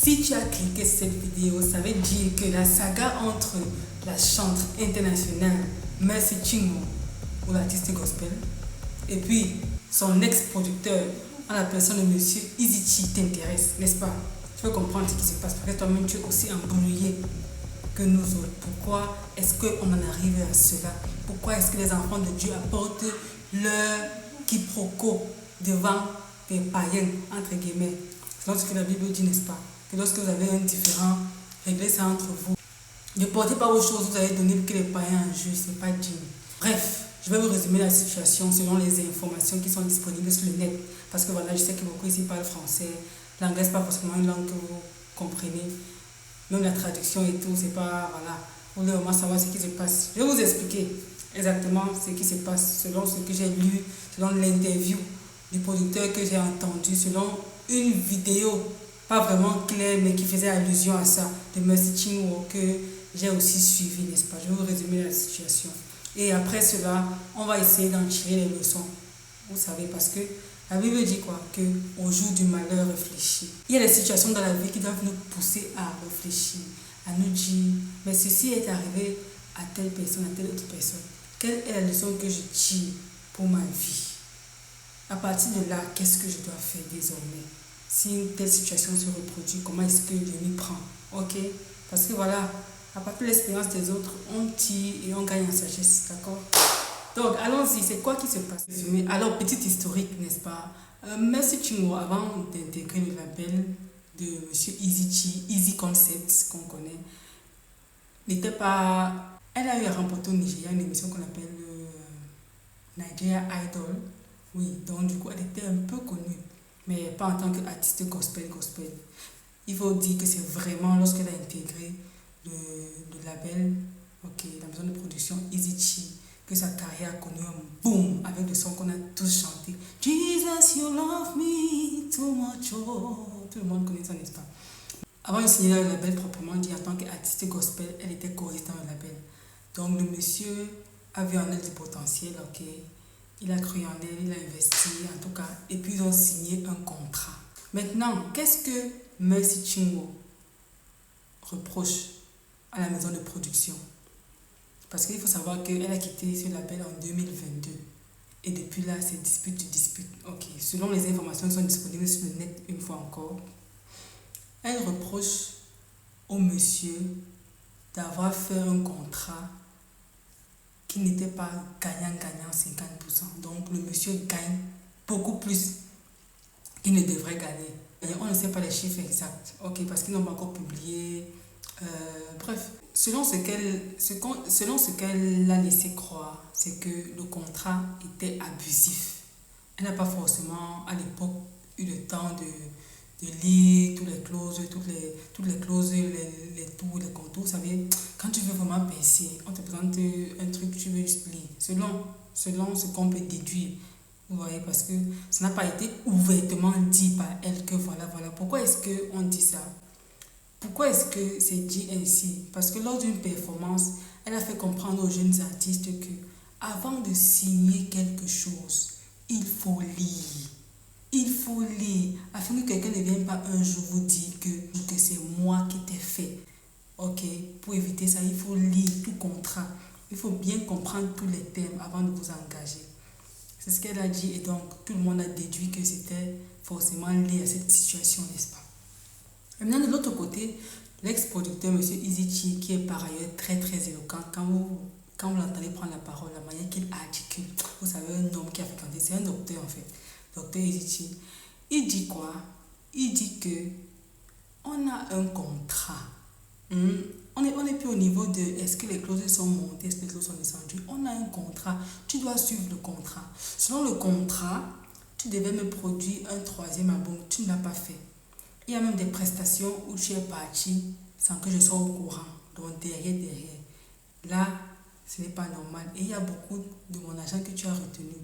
Si tu as cliqué sur cette vidéo, ça veut dire que la saga entre la chanteuse internationale Mercy Chinwo, ou l'artiste gospel, et puis son ex-producteur, en la personne de Monsieur Eazy-Chi, t'intéresse, n'est-ce pas? Tu veux comprendre ce qui se passe, parce que toi-même tu es aussi embrouillé que nous autres. Pourquoi est-ce qu'on en arrive à cela? Pourquoi est-ce que les enfants de Dieu apportent leur quiproquo devant des païens, entre guillemets? C'est ce que la Bible dit, n'est-ce pas? Que lorsque vous avez un différend, réglez ça entre vous. Ne portez pas vos choses, vous allez donner que les païens en juge, ce n'est pas digne. Bref, je vais vous résumer la situation selon les informations qui sont disponibles sur le net. Parce que voilà, je sais que beaucoup ici parlent français. L'anglais, ce n'est pas forcément une langue que vous comprenez. Même la traduction et tout, c'est pas, voilà. Vous voulez vraiment savoir ce qui se passe. Je vais vous expliquer exactement ce qui se passe selon ce que j'ai lu, selon l'interview du producteur que j'ai entendu, selon une vidéo, pas vraiment claire, mais qui faisait allusion à ça, de Mercy Chinwo, que j'ai aussi suivi, n'est-ce pas? Je vais vous résumer la situation. Et après cela, on va essayer d'en tirer les leçons. Vous savez, parce que la Bible dit quoi? Qu'au jour du malheur, réfléchis. Il y a des situations dans la vie qui doivent nous pousser à réfléchir, à nous dire, mais ceci est arrivé à telle personne, à telle autre personne. Quelle est la leçon que je tire pour ma vie? À partir de là, qu'est-ce que je dois faire désormais? Si une telle situation se reproduit, comment est-ce que je m'y prends? Ok? Parce que voilà, à partir de l'expérience des autres, on tire et on gagne en sagesse, d'accord? Donc, allons-y, c'est quoi qui se passe? Alors, petite historique, n'est-ce pas? Mercy Chinwo, avant d'intégrer le label de Monsieur Eazy-Chi, Easy Concepts, qu'on connaît, n'était pas... Elle a eu à remporter au Nigeria une émission qu'on appelle Nigeria Idol. Oui, donc du coup, elle était un peu connue, mais pas en tant qu'artiste gospel. Il faut dire que c'est vraiment lorsqu'elle a intégré le label, ok, la maison de production Eazy-Chi, que sa carrière a connu un boom avec le son qu'on a tous chanté. Jesus, you love me too much. Oh. Tout le monde connaît ça, n'est-ce pas? Avant de signer le label proprement dit, en tant qu'artiste gospel, elle était choriste dans le label. Donc le monsieur a vu en elle du potentiel, ok. Il a cru en elle, il a investi en tout cas, et puis ils ont signé un contrat. Maintenant, qu'est-ce que Mercy Chinwo reproche à la maison de production? Parce qu'il faut savoir qu'elle a quitté ce label en 2022. Et depuis là, c'est dispute. Ok, selon les informations qui sont disponibles sur le net, une fois encore, elle reproche au monsieur d'avoir fait un contrat qui n'était pas gagnant 50%. Donc le monsieur gagne beaucoup plus qu'il ne devrait gagner. Et on ne sait pas les chiffres exacts, ok, parce qu'ils n'ont pas encore publié. Bref, selon ce qu'elle a laissé croire, c'est que le contrat était abusif. Elle n'a pas forcément à l'époque eu le temps de lire toutes les clauses, les tours, les contours. Vous savez, quand tu veux vraiment penser, on te présente un truc, tu veux juste lire, selon ce qu'on peut déduire. Vous voyez, parce que ça n'a pas été ouvertement dit par elle que voilà. Pourquoi est-ce qu'on dit ça? Pourquoi est-ce que c'est dit ainsi? Parce que lors d'une performance, elle a fait comprendre aux jeunes artistes que avant de signer quelque chose, il faut lire. Il faut lire, afin que quelqu'un ne vienne pas un jour vous dire que c'est moi qui t'ai fait. Ok, pour éviter ça, il faut lire tout contrat. Il faut bien comprendre tous les termes avant de vous engager. C'est ce qu'elle a dit et donc tout le monde a déduit que c'était forcément lié à cette situation, n'est-ce pas? Et maintenant, de l'autre côté, l'ex-producteur, M. Eazy-Chi, qui est par ailleurs très éloquent, quand vous l'entendez prendre la parole, la manière qu'il articule, vous savez, un homme qui a fréquenté, c'est un docteur en fait, docteur Eazy-Chi, il dit quoi? Il dit que on a un contrat. On n'est plus au niveau de est-ce que les clauses sont montées, est-ce que les clauses sont descendues. On a un contrat, tu dois suivre le contrat. Selon le contrat, tu devais me produire un 3e album, tu ne l'as pas fait. Il y a même des prestations où tu es parti sans que je sois au courant. Donc derrière. Là, ce n'est pas normal. Et il y a beaucoup de mon argent que tu as retenu.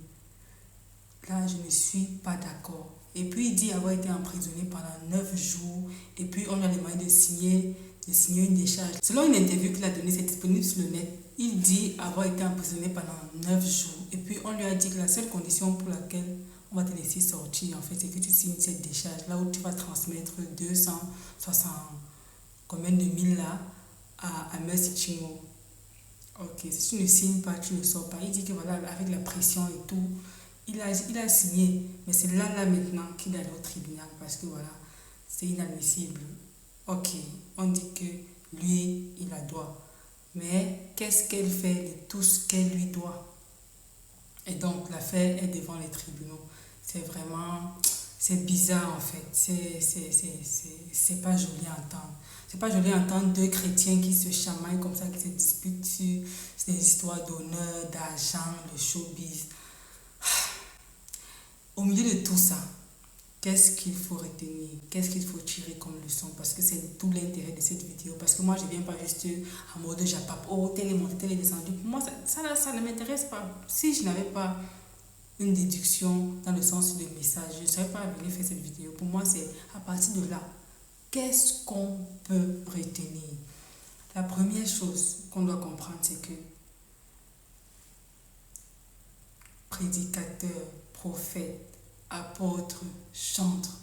Là, je ne suis pas d'accord. Et puis, il dit avoir été emprisonné pendant 9 jours. Et puis, on a les moyens de signer une décharge. Selon une interview qu'il a donnée, c'est disponible sur le net. Il dit avoir été emprisonné pendant 9 jours. Et puis, on lui a dit que la seule condition pour laquelle on va te laisser sortir, en fait, c'est que tu signes cette décharge, là où tu vas transmettre 200 60, combien de mille là à Mercy Chinwo. Ok, si tu ne signes pas, tu ne sors pas. Il dit que voilà, avec la pression et tout, il a signé. Mais c'est là maintenant qu'il est allé au tribunal parce que voilà, c'est inadmissible. Ok, on dit que lui, il a droit. Mais qu'est-ce qu'elle fait de tout ce qu'elle lui doit? Et donc, l'affaire est devant les tribunaux. C'est vraiment, c'est bizarre en fait. C'est pas joli à entendre. C'est pas joli à entendre deux chrétiens qui se chamaillent comme ça, qui se disputent sur des histoires d'honneur, d'argent, de showbiz. Au milieu de tout ça, qu'est-ce qu'il faut retenir? Qu'est-ce qu'il faut tirer comme leçon? Parce que c'est tout l'intérêt de cette vidéo. Parce que moi, je ne viens pas juste en mode japap. Oh, tel est monté, tel est descendu. Pour moi, ça ne m'intéresse pas. Si je n'avais pas une déduction dans le sens du message, je ne serais pas venue faire cette vidéo. Pour moi, c'est à partir de là, qu'est-ce qu'on peut retenir? La première chose qu'on doit comprendre, c'est que prédicateur, prophète, apôtre, chantre,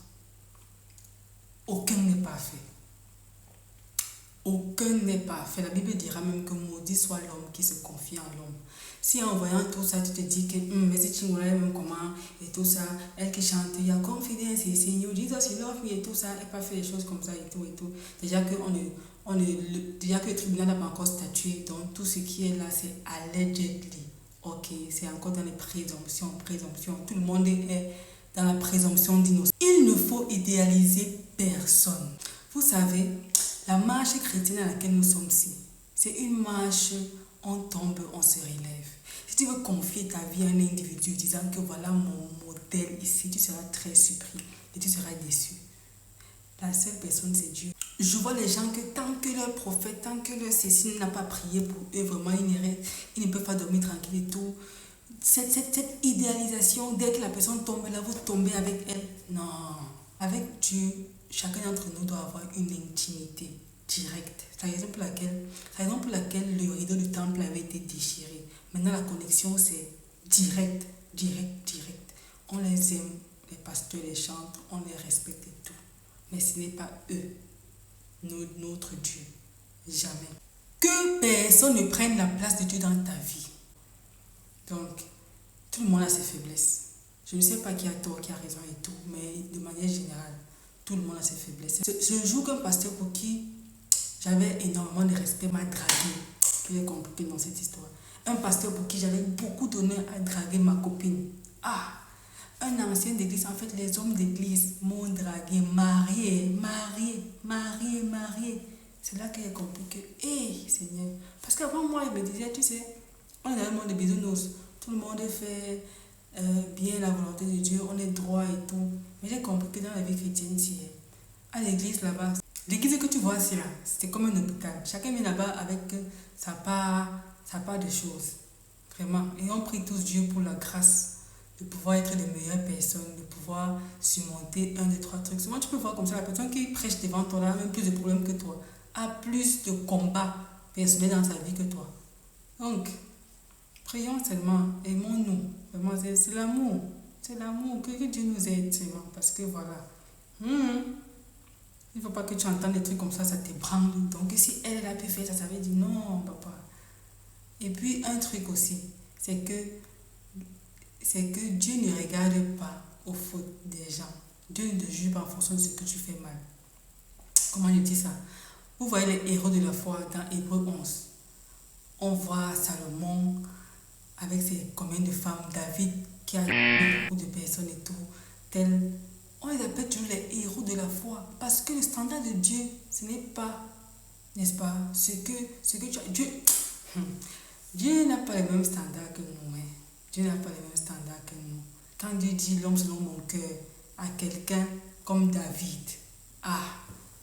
aucun n'est parfait. Aucun n'est parfait. La Bible dira même que maudit soit l'homme qui se confie en l'homme. Si en voyant tout ça, tu te dis que mais c'est Chingola même comment et tout ça, elle qui chante, il y a confidence et Seigneur, Jesus, il love me et tout ça, elle pas fait des choses comme ça et tout et tout. Déjà que déjà que le tribunal n'a pas encore statué, donc tout ce qui est là, c'est allegedly. Ok, c'est encore dans les présomptions. Tout le monde est dans la présomption d'innocence. Il ne faut idéaliser personne. Vous savez, la marche chrétienne à laquelle nous sommes ici, c'est une marche, on tombe, on se relève. Si tu veux confier ta vie à un individu disant que voilà mon modèle ici, tu seras très surpris et tu seras déçu. La seule personne, c'est Dieu. Je vois les gens que tant que leur prophète, tant que leur Cécile n'a pas prié pour eux, vraiment, ils ne peuvent pas dormir tranquille et tout. Cette idéalisation, dès que la personne tombe là, vous tombez avec elle. Non. Avec Dieu, chacun d'entre nous doit avoir une intimité directe. C'est la raison pour laquelle le rideau du temple avait été déchiré. Maintenant, la connexion, c'est direct. On les aime, les pasteurs les chantent, on les respecte et tout. Mais ce n'est pas eux, notre Dieu. Jamais. Que personne ne prenne la place de Dieu dans ta vie. Donc, tout le monde a ses faiblesses. Je ne sais pas qui a tort, qui a raison et tout, mais de manière générale, tout le monde a ses faiblesses. Ce jour qu'un pasteur pour qui j'avais énormément de respect m'a dragué, qu'il est compliqué dans cette histoire. Un pasteur pour qui j'avais beaucoup d'honneur à draguer ma copine. Ah, un ancien d'église, en fait, les hommes d'église m'ont dragué, marié. C'est là qu'il est compliqué. Hé, Seigneur. Parce qu'avant moi, il me disait, tu sais, on est dans le monde de bisounours. Tout le monde fait bien la volonté de Dieu, on est droit et tout. Mais j'ai compris que dans la vie chrétienne ici, à l'église là-bas, l'église que tu vois ici là, c'est comme un hôpital. Chacun vient là-bas avec sa part de choses. Vraiment. Et on prie tous Dieu pour la grâce de pouvoir être les meilleures personnes, de pouvoir surmonter un, deux, trois trucs. Souvent, tu peux voir comme ça, la personne qui prêche devant toi a même plus de problèmes que toi, a plus de combats personnels dans sa vie que toi. Donc, prions seulement, aimons-nous. Vraiment, c'est l'amour. C'est l'amour. Que Dieu nous aide seulement. Parce que voilà. Il ne faut pas que tu entends des trucs comme ça t'ébranle. Donc, si elle a pu faire ça, ça veut dire non, papa. Et puis, un truc aussi, c'est que Dieu ne regarde pas aux fautes des gens. Dieu ne te juge pas en fonction de ce que tu fais mal. Comment je dis ça? Vous voyez les héros de la foi dans Hébreux 11. On voit Salomon avec ses combien de femmes, David qui a beaucoup de personnes et tout. On les appelle toujours les héros de la foi. Parce que le standard de Dieu, ce n'est pas, n'est-ce pas, ce que tu as. Dieu n'a pas les mêmes standards que nous. Dieu n'a pas les mêmes standards que nous. Quand Dieu dit l'homme selon mon cœur à quelqu'un comme David,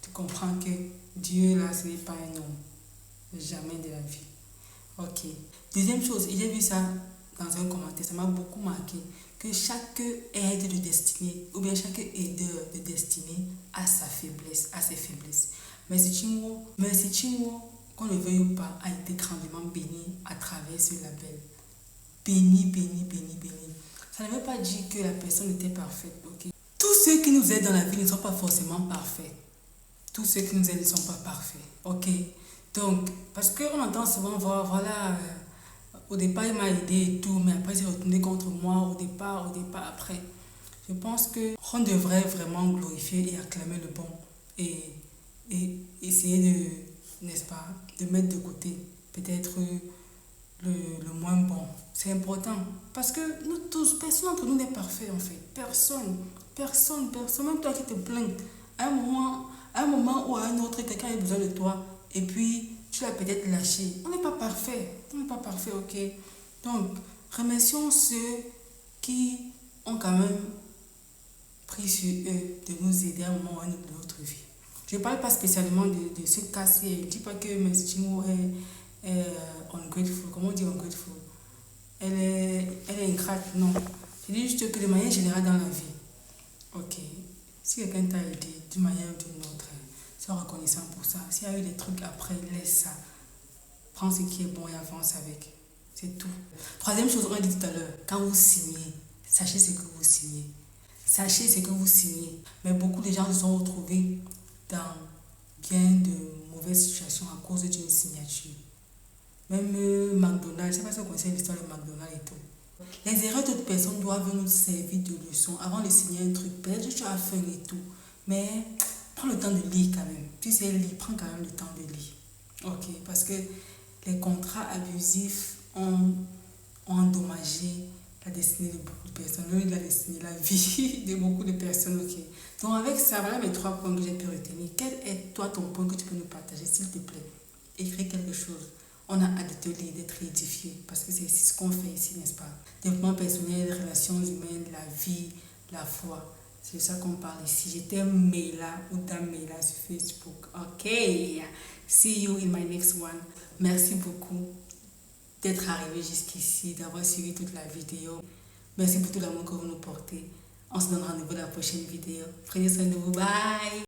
tu comprends que Dieu là, ce n'est pas un homme. Jamais de la vie. Ok. Deuxième chose, j'ai vu ça dans un commentaire, ça m'a beaucoup marqué, que chaque aide de destinée, ou bien chaque aideur de destinée a sa faiblesse, a ses faiblesses. Mercy Chinwo, qu'on le veuille ou pas, a été grandement béni à travers ce label. Béni. Ça ne veut pas dire que la personne était parfaite, ok? Tous ceux qui nous aident dans la vie ne sont pas forcément parfaits. tous ceux qui nous aident ne sont pas parfaits. Ok. Donc, parce qu'on entend souvent, voilà, au départ il m'a aidé et tout, mais après il s'est retourné contre moi, au départ, après. Je pense que on devrait vraiment glorifier et acclamer le bon et, essayer de, n'est-ce pas, de mettre de côté peut-être le moins bon. C'est important parce que nous tous, personne d'entre nous n'est parfait en fait. Personne, même toi qui te plains. À un moment ou à un autre, quelqu'un a besoin de toi et puis tu l'as peut-être lâché. On n'est pas parfait, ok. Donc, remercions ceux qui ont quand même pris sur eux de nous aider à un moment ou à un autre de notre vie. Je ne parle pas spécialement de ce cas-ci. Je ne dis pas que Ms. Chingo est ungrateful. Comment on dit ungrateful? Elle est ingrate, non. Je dis juste que de manière générale dans la vie, ok, si quelqu'un t'a aidé d'une manière ou d'une autre, sois reconnaissant pour ça. S'il y a eu des trucs après, laisse ça. Prends ce qui est bon et avance avec. C'est tout. Troisième chose, on a dit tout à l'heure, quand vous signez, sachez ce que vous signez. Sachez ce que vous signez. Mais beaucoup de gens se sont retrouvés dans bien de mauvaises situations à cause d'une signature. Même McDonald's, je ne sais pas si vous connaissez l'histoire de McDonald's et tout. Les erreurs d'autres personnes doivent nous servir de leçon avant de signer un truc. Peut-être que tu as faim et tout, mais prends le temps de lire quand même. Tu sais lire, prends quand même le temps de lire. Ok, parce que les contrats abusifs ont endommagé la destinée de beaucoup de personnes. La destinée, la vie de beaucoup de personnes. Ok. Donc avec ça, voilà mes 3 points que j'ai pu retenir. Quel est toi ton point que tu peux nous partager, s'il te plaît? Écris quelque chose. On a hâte de te lire, d'être édifié, parce que c'est ce qu'on fait ici, n'est-ce pas? Développement personnel, relations humaines, la vie, la foi. C'est ça qu'on parle ici. J'étais Mela ou Dame Mela sur Facebook. Ok. See you in my next one. Merci beaucoup d'être arrivé jusqu'ici, d'avoir suivi toute la vidéo. Merci pour tout l'amour que vous nous portez. On se donne rendez-vous dans la prochaine vidéo. Prenez soin de vous. Bye.